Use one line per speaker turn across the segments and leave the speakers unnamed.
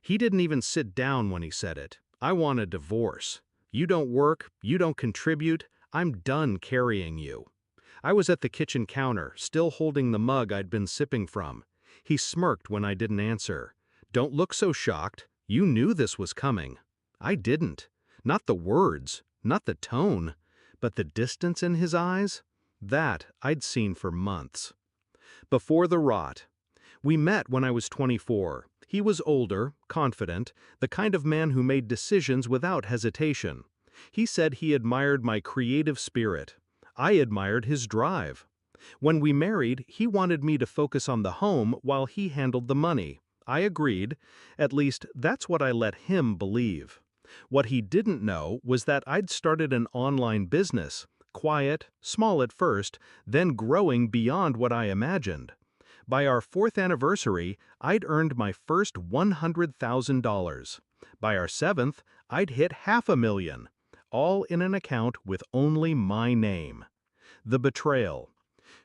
He didn't even sit down when he said it. I want a divorce. You don't work, you don't contribute, I'm done carrying you. I was at the kitchen counter, still holding the mug I'd been sipping from. He smirked when I didn't answer. Don't look so shocked. You knew this was coming. I didn't. Not the words, not the tone, but the distance in his eyes? That I'd seen for months. Before the rot. We met when I was 24. He was older, confident, the kind of man who made decisions without hesitation. He said he admired my creative spirit. I admired his drive. When we married, he wanted me to focus on the home while he handled the money. I agreed. At least, that's what I let him believe. What he didn't know was that I'd started an online business, quiet, small at first, then growing beyond what I imagined. By our 4th anniversary, I'd earned my first $100,000. By our 7th, I'd hit $500,000, all in an account with only my name. The betrayal.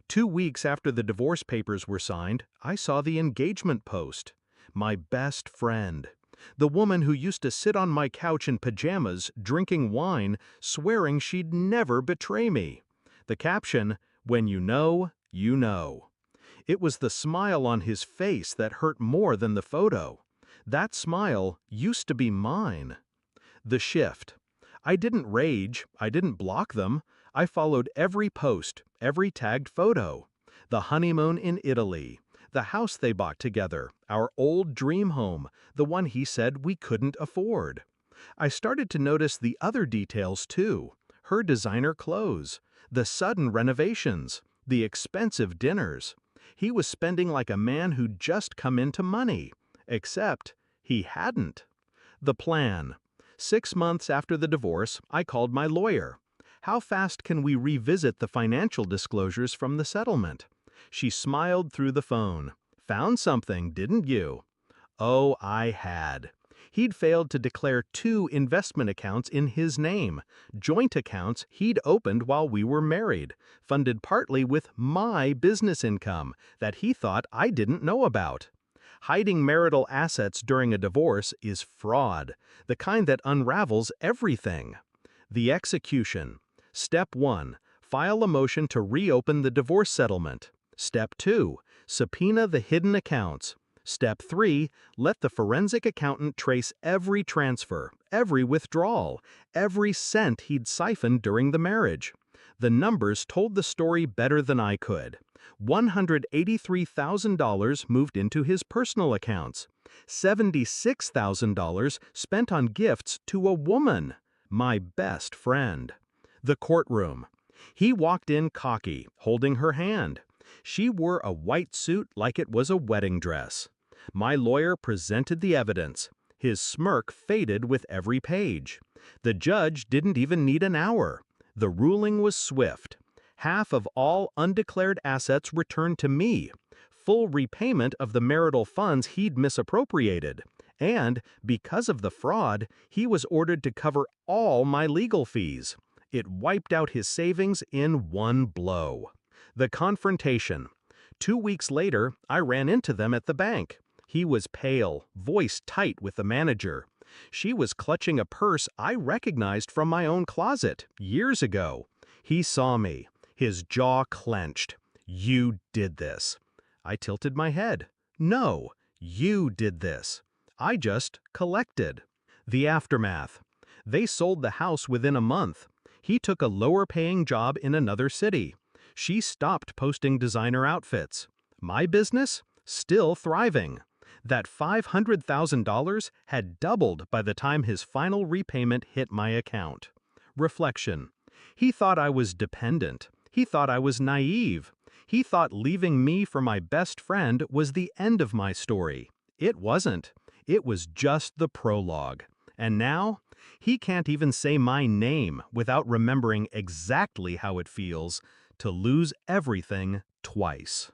2 weeks after the divorce papers were signed, I saw the engagement post. My best friend. The woman who used to sit on my couch in pajamas, drinking wine, swearing she'd never betray me. The caption, "When you know, you know." It was the smile on his face that hurt more than the photo. That smile used to be mine. The shift. I didn't rage, I didn't block them. I followed every post, every tagged photo. The honeymoon in Italy, the house they bought together, our old dream home, the one he said we couldn't afford. I started to notice the other details too. Her designer clothes, the sudden renovations, the expensive dinners. He was spending like a man who'd just come into money. Except he hadn't. The plan. 6 months after the divorce, I called my lawyer. How fast can we revisit the financial disclosures from the settlement? She smiled through the phone. Found something, didn't you? Oh, I had. He'd failed to declare 2 investment accounts in his name, joint accounts he'd opened while we were married, funded partly with my business income that he thought I didn't know about. Hiding marital assets during a divorce is fraud, the kind that unravels everything. The execution. Step 1. File a motion to reopen the divorce settlement. Step 2. Subpoena the hidden accounts. Step 3. Let the forensic accountant trace every transfer, every withdrawal, every cent he'd siphoned during the marriage. The numbers told the story better than I could. $183,000 moved into his personal accounts. $76,000 spent on gifts to a woman, my best friend. The courtroom. He walked in cocky, holding her hand. She wore a white suit like it was a wedding dress. My lawyer presented the evidence. His smirk faded with every page. The judge didn't even need an hour. The ruling was swift. Half of all undeclared assets returned to me. Full repayment of the marital funds he'd misappropriated. And, because of the fraud, he was ordered to cover all my legal fees. It wiped out his savings in one blow. The confrontation. 2 weeks later, I ran into them at the bank. He was pale, voice tight with the manager. She was clutching a purse I recognized from my own closet years ago. He saw me. His jaw clenched. You did this. I tilted my head. No, you did this. I just collected. The aftermath. They sold the house within a month. He took a lower-paying job in another city. She stopped posting designer outfits. My business? Still thriving. That $500,000 had doubled by the time his final repayment hit my account. Reflection. He thought I was dependent. He thought I was naive. He thought leaving me for my best friend was the end of my story. It wasn't. It was just the prologue. And now, he can't even say my name without remembering exactly how it feels to lose everything twice.